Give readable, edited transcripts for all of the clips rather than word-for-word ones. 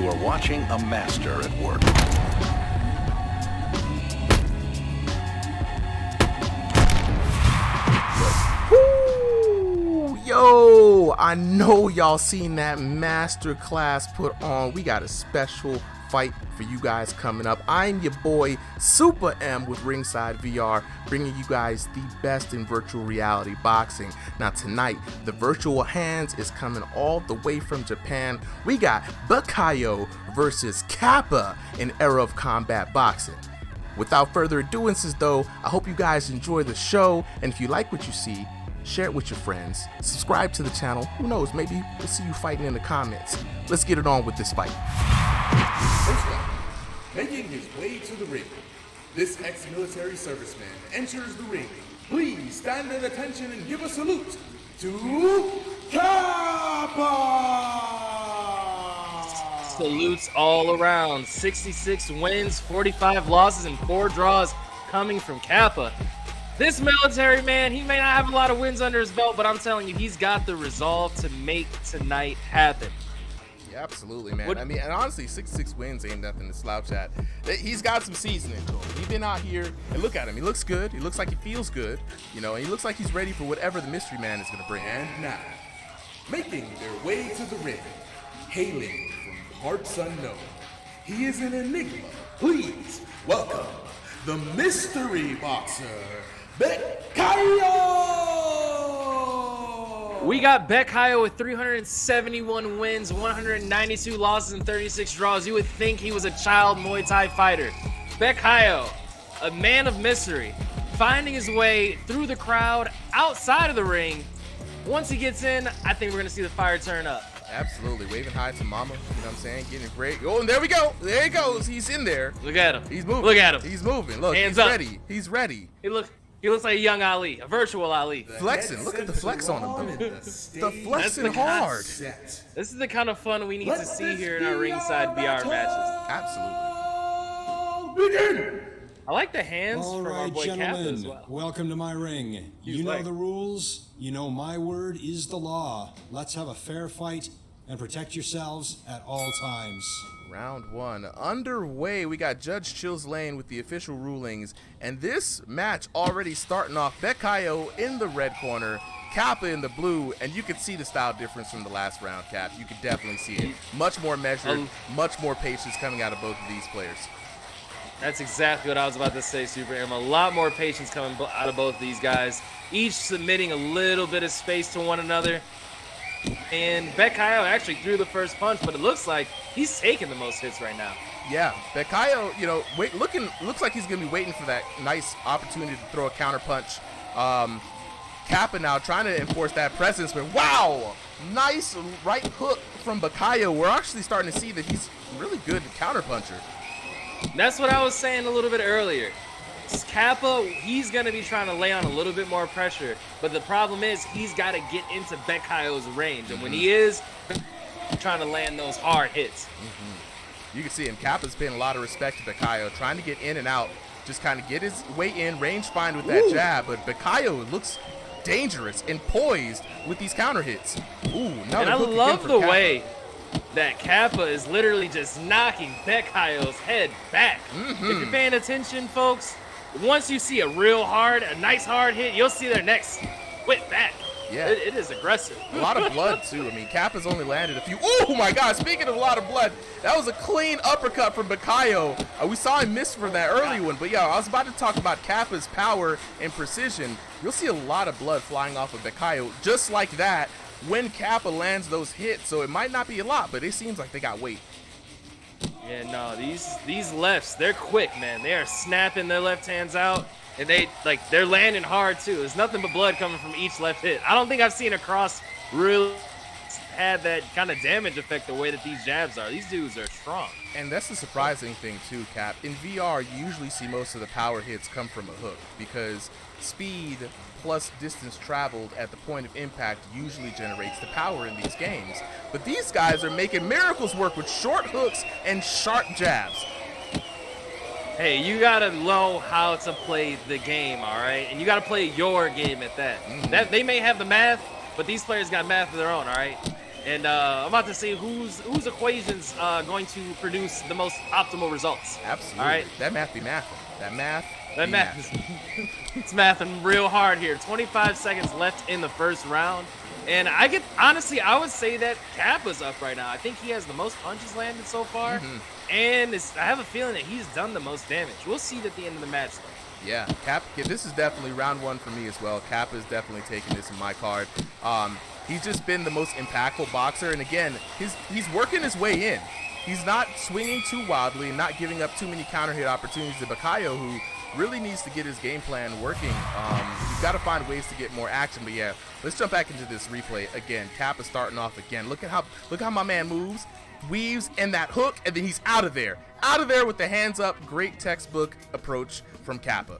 You are watching a master at work. Woo! Yo, I know y'all seen that master class put on. We got a special fight for you guys coming up. I'm your boy Super M with RingsideVR, bringing you guys the best in virtual reality boxing. Now tonight, the virtual hands is coming all the way from Japan. We got Bekkaio versus Capa in Era of Combat Boxing. Without further ado, though, I hope you guys enjoy the show, and if you like what you see, share it with your friends, subscribe to the channel. Who knows, maybe we'll see you fighting in the comments. Let's get it on with this fight. First up, making his way to the ring, this ex-military serviceman enters the ring. Please stand at attention and give a salute to Capa! Salutes all around. 66 wins, 45 losses, and 4 draws coming from Capa. This military man, he may not have a lot of wins under his belt, but I'm telling you, he's got the resolve to make tonight happen. Yeah, absolutely, man. I mean, and honestly, 66 wins ain't nothing to slouch at. He's got some seasoning to him. He's been out here, and look at him. He looks good. He looks like he feels good. You know, and he looks like he's ready for whatever the mystery man is going to bring. And now, making their way to the ring, hailing from parts unknown, he is an enigma. Please welcome the mystery boxer, Bekkaio! We got Bekkaio with 371 wins, 192 losses, and 36 draws. You would think he was a child Muay Thai fighter. Bekkaio, a man of mystery, finding his way through the crowd, outside of the ring. Once he gets in, I think we're going to see the fire turn up. Absolutely. Waving hi to mama. You know what I'm saying? Getting a break. Oh, and there we go. There he goes. He's in there. Look at him. He's moving. Look at him. He's moving. Look, Hands he's up. ready. He's ready. He looks like a young Ali, a virtual Ali. Flexing. Look at the flex on him, dude. The flexing That's the hard. Set. This is the kind of fun we need to see here in our ringside VR matches. Absolutely. Begin! I like the hands All from our right, boy Capa gentlemen, as well. welcome to my ring. You know the rules. You know my word is the law. Let's have a fair fight and protect yourselves at all times. Round one underway. We got Judge Chill's Lane with the official rulings, and this match already starting off. Bekkaio in the red corner, Capa in the blue, and you can see the style difference from the last round, Cap. You can definitely see it. Much more measured, much more patience coming out of both of these players. That's exactly what I was about to say, Super M. A lot more patience coming out of both these guys, each submitting a little bit of space to one another. And Bekkaio actually threw the first punch, but it looks like he's taking the most hits right now. Yeah, Bekkaio, you know, looks like he's gonna be waiting for that nice opportunity to throw a counter punch. Capa now trying to enforce that presence, but wow, nice right hook from Bekkaio. We're actually starting to see that he's really good counter puncher. That's what I was saying a little bit earlier. Capa, he's going to be trying to lay on a little bit more pressure, but the problem is he's got to get into Bekkaio's range, and when he is, trying to land those hard hits. You can see him. Capa's paying a lot of respect to Bekkaio, trying to get in and out, just kind of get his way in, range fine with that jab, but Bekkaio looks dangerous and poised with these counter hits. Ooh, now And I love the way that Capa is literally just knocking Bekkaio's head back. If you're paying attention, folks, once you see a nice hard hit, you'll see their necks whip back. Yeah. It is aggressive. A lot of blood, too. I mean, Capa's only landed a few. Oh, my God. Speaking of a lot of blood, that was a clean uppercut from Bekkaio. We saw him miss for that early one. But, yeah, I was about to talk about Capa's power and precision. You'll see a lot of blood flying off of Bekkaio just like that when Capa lands those hits. So it might not be a lot, but it seems like they got weight. Yeah, no, these lefts, they're quick, man. They are snapping their left hands out, and they're landing hard too. There's nothing but blood coming from each left hit. I don't think I've seen a cross really had that kind of damage effect the way that these jabs are. These dudes are strong. And that's the surprising thing too, Cap. In VR, you usually see most of the power hits come from a hook because speed plus distance traveled at the point of impact usually generates the power in these games. But these guys are making miracles work with short hooks and sharp jabs. Hey, you gotta know how to play the game, all right? And you gotta play your game at that. That they may have the math, but these players got math of their own, all right? And I'm about to see whose equations going to produce the most optimal results. Absolutely. All right. That math be mathing. That math. It's mathing real hard here. 25 seconds left in the first round. And honestly, I would say that Capa's up right now. I think he has the most punches landed so far. And I have a feeling that he's done the most damage. We'll see at the end of the match, though. Yeah, this is definitely round 1 for me as well. Capa is definitely taking this in my card. He's just been the most impactful boxer. And again, he's working his way in. He's not swinging too wildly and not giving up too many counter hit opportunities to Bekkaio, who really needs to get his game plan working. He's got to find ways to get more action. But yeah, let's jump back into this replay again. Capa starting off again. Look how my man moves, weaves, and that hook, and then he's out of there with the hands up. Great textbook approach from Capa.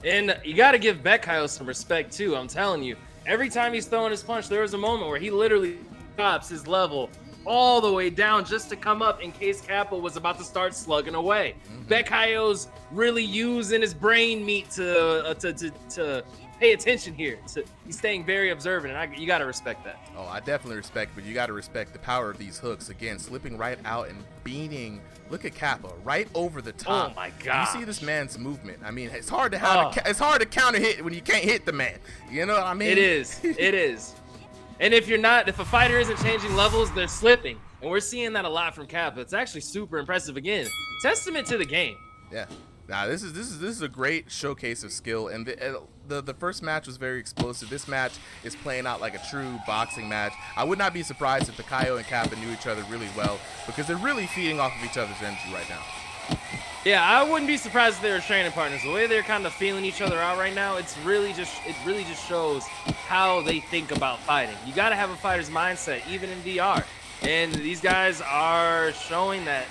And you got to give Bekkaio some respect too. I'm telling you, every time he's throwing his punch, there was a moment where he literally drops his level all the way down just to come up in case Capa was about to start slugging away. Bekkaio's really using his brain meat to pay attention here. He's staying very observant, and you got to respect that. Oh, I definitely respect, but you got to respect the power of these hooks. Again, slipping right out and beating. Look at Capa right over the top. Oh my God! You see this man's movement. I mean, it's hard to counter hit when you can't hit the man. You know what I mean? It is. It is. And if a fighter isn't changing levels, they're slipping. And we're seeing that a lot from Capa. It's actually super impressive. Again, testament to the game. Yeah. Nah, this is a great showcase of skill, and the first match was very explosive. This match is playing out like a true boxing match. I would not be surprised if Bekkaio and Capa knew each other really well, because they're really feeding off of each other's energy right now. Yeah, I wouldn't be surprised if they were training partners. The way they're kind of feeling each other out right now, it really just shows how they think about fighting. You got to have a fighter's mindset, even in VR. And these guys are showing that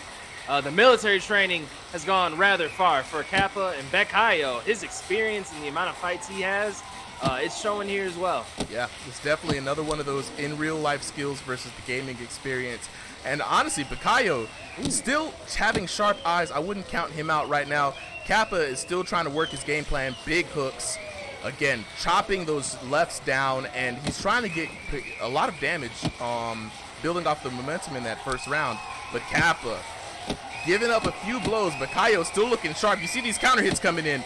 the military training has gone rather far for Capa and Bekkaio. His experience and the amount of fights he has, it's showing here as well. Yeah, it's definitely another one of those in real life skills versus the gaming experience. And honestly, Bekkaio still having sharp eyes. I wouldn't count him out right now. Capa is still trying to work his game plan. Big hooks. Again, chopping those lefts down, and he's trying to get a lot of damage, building off the momentum in that first round. But Capa giving up a few blows. Bekkaio still looking sharp. You see these counter hits coming in.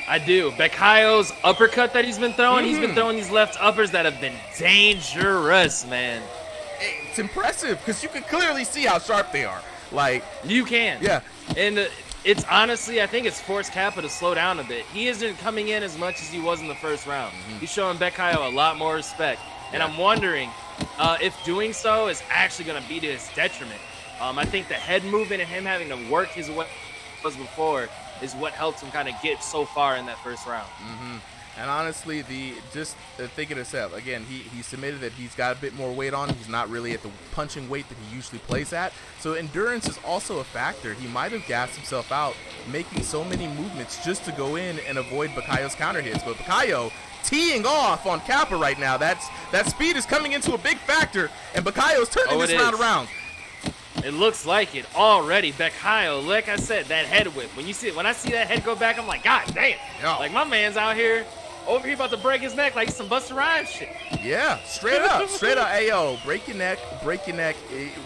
I do. Bekkaio's uppercut that he's been throwing, he's been throwing these left uppers that have been dangerous, man. It's impressive because you can clearly see how sharp they are. Like, you can. Yeah. And it's honestly, I think it's forced Capa to slow down a bit. He isn't coming in as much as he was in the first round. He's showing Bekkaio a lot more respect. And I'm wondering if doing so is actually going to be to his detriment. I think the head movement and him having to work his way was before is what helped him kind of get so far in that first round. And honestly, thinking of Seth, again, he submitted that he's got a bit more weight on him. He's not really at the punching weight that he usually plays at. So endurance is also a factor. He might have gassed himself out making so many movements just to go in and avoid Bekkaio's counter hits. But Bekkaio teeing off on Capa right now. That speed is coming into a big factor, and Bekkaio's turning this round around. It looks like it already. Bekkaio, like I said, that head whip. When I see that head go back, I'm like, God damn. Yeah. Like, my man's out here over here about to break his neck like some Busta Rhymes shit. Yeah, straight up. Ayo, break your neck.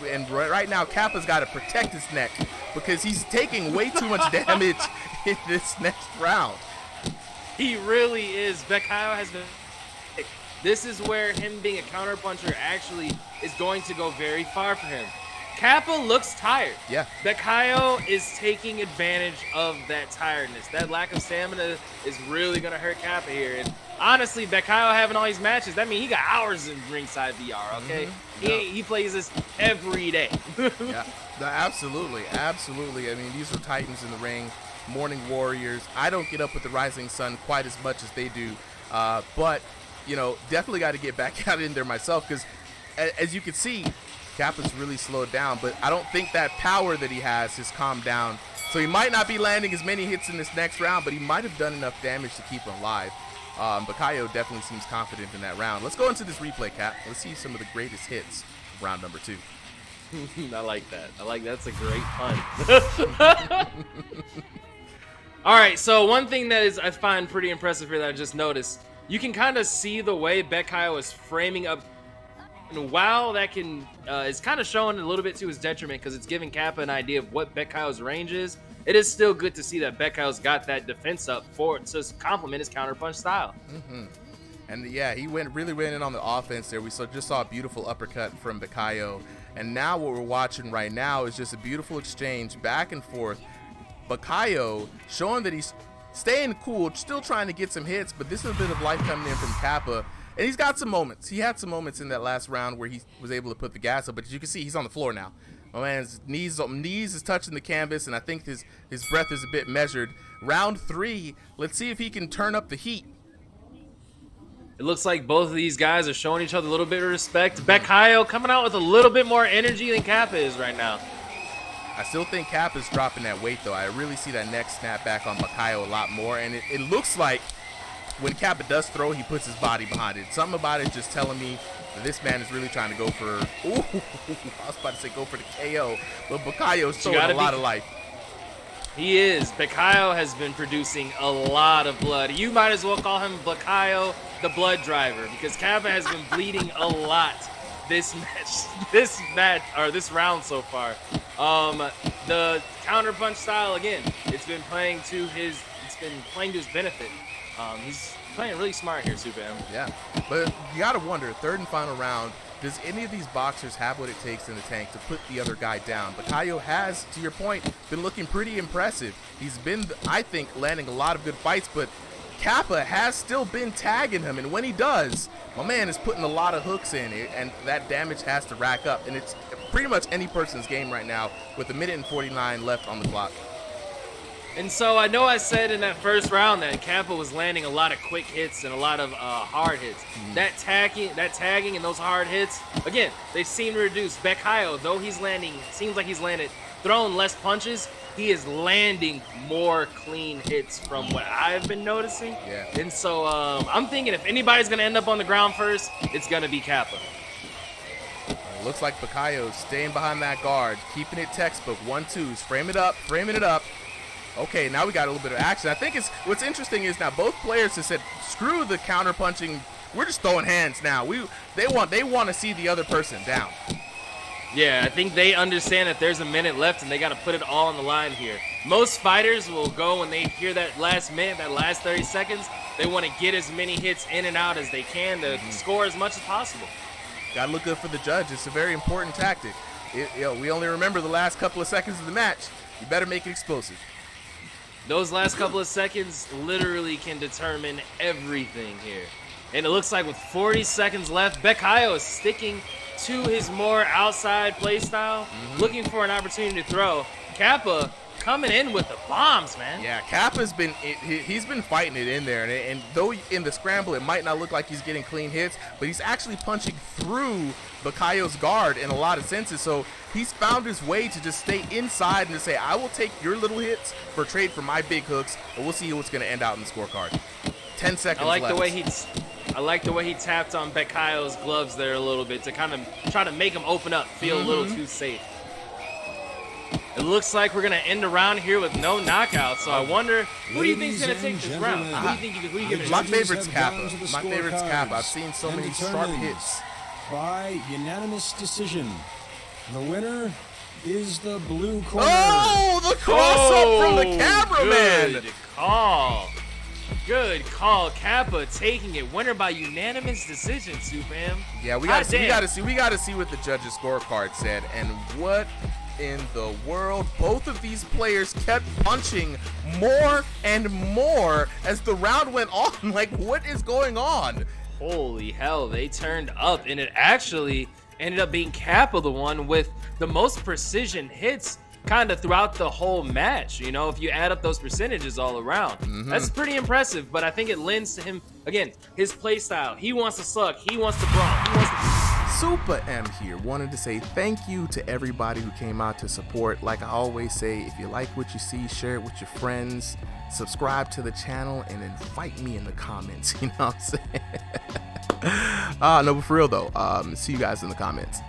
And right now, Capa's got to protect his neck because he's taking way too much damage in this next round. He really is. Bekkaio has been. This is where him being a counterpuncher actually is going to go very far for him. Capa looks tired. Yeah. Bekkaio is taking advantage of that tiredness. That lack of stamina is really going to hurt Capa here. And honestly, Bekkaio having all these matches, that means he got hours in Ringside VR, okay? He plays this every day. Yeah, absolutely. I mean, these are titans in the ring, morning warriors. I don't get up with the rising sun quite as much as they do. But, definitely got to get back out in there myself because, as you can see, Capa's really slowed down, but I don't think that power that he has calmed down. So he might not be landing as many hits in this next round, but he might have done enough damage to keep him alive. Bekkaio definitely seems confident in that round. Let's go into this replay, Cap. Let's see some of the greatest hits of round number 2. I like that. That's a great pun. All right, so one thing I find pretty impressive here that I just noticed, you can kind of see the way Bekkaio is framing up And while that can is kind of showing a little bit to his detriment because it's giving Capa an idea of what Bekkaio's range is, it is still good to see that Bekkaio's got that defense up for it to complement his counterpunch style. And yeah, he really went in on the offense there. We just saw a beautiful uppercut from Bekkaio. And now what we're watching right now is just a beautiful exchange back and forth. Bekkaio showing that he's staying cool, still trying to get some hits, but this is a bit of life coming in from Capa. And he's got some moments. He had some moments in that last round where he was able to put the gas up, but as you can see, he's on the floor now. My man's knees is touching the canvas, and I think his breath is a bit measured. Round 3, let's see if he can turn up the heat. It looks like both of these guys are showing each other a little bit of respect. Bekkaio coming out with a little bit more energy than Capa is right now. I still think Capa's dropping that weight, though. I really see that neck snap back on Bekkaio a lot more, and it looks like when Capa does throw, he puts his body behind it. Something about it is just telling me that this man is really trying to go for, ooh, I was about to say go for the KO, but Bekkaio's showing a lot of life. He is. Bekkaio has been producing a lot of blood. You might as well call him Bekkaio the blood driver, because Capa has been bleeding a lot this round so far. The counterpunch style, again, it's been playing to his benefit. He's playing really smart here, Super M. Yeah, but you gotta wonder, third and final round, does any of these boxers have what it takes in the tank to put the other guy down? Bekkaio has, to your point, been looking pretty impressive. He's been, I think, landing a lot of good fights, but Capa has still been tagging him, and when he does, my man is putting a lot of hooks in it, and that damage has to rack up, and it's pretty much any person's game right now with 1:49 left on the clock. And so I know I said in that first round that Capa was landing a lot of quick hits and a lot of hard hits. That tagging and those hard hits, again, they seem to reduce. Bekkaio, though seems like he's throwing less punches, he is landing more clean hits from what I've been noticing. Yeah. And so I'm thinking if anybody's going to end up on the ground first, it's going to be Capa. Looks like Bekkaio staying behind that guard, keeping it textbook, 1-2s, framing it up. Okay, now we got a little bit of action. I think what's interesting is now both players have said, screw the counter punching. We're just throwing hands now. They want to see the other person down. Yeah, I think they understand that there's a minute left and they got to put it all on the line here. Most fighters will go when they hear that last minute, that last 30 seconds, they want to get as many hits in and out as they can to score as much as possible. Got to look good for the judge. It's a very important tactic. We only remember the last couple of seconds of the match. You better make it explosive. Those last couple of seconds literally can determine everything here. And it looks like with 40 seconds left, Bekkaio is sticking to his more outside play style, looking for an opportunity to throw. Capa coming in with the bombs, man. Yeah, Capa's he's been fighting it in there, and though in the scramble it might not look like he's getting clean hits, but he's actually punching through Bekkaio's guard in a lot of senses. So he's found his way to just stay inside and to say, I will take your little hits for trade for my big hooks, and we'll see what's going to end out in the scorecard. 10 seconds left. I like the way he tapped on Bekkaio's gloves there a little bit to kind of try to make him open up, feel a little too safe. It looks like we're going to end the round here with no knockout, so I wonder, who do you think is going to take this round? Who do you think you give it My favorite's Capa. My favorite's Capa. I've seen so many sharp hits. By unanimous decision, the winner is the blue corner. Oh, the cross-up from the cameraman. Good call. Good call. Capa taking it. Winner by unanimous decision, Supam. Yeah, we got to see what the judges' scorecard said, and what in the world. Both of these players kept punching more and more as the round went on. Like, what is going on? Holy hell, they turned up, and it actually ended up being Capa the one with the most precision hits kind of throughout the whole match. You know, if you add up those percentages all around, that's pretty impressive. But I think it lends to him, again, his play style. He wants to suck, he wants to brawl, he wants to... Super M here, wanted to say thank you to everybody who came out to support. Like I always say, if you like what you see, share it with your friends, subscribe to the channel, and then fight me in the comments. You know what I'm saying? No, but for real though, see you guys in the comments.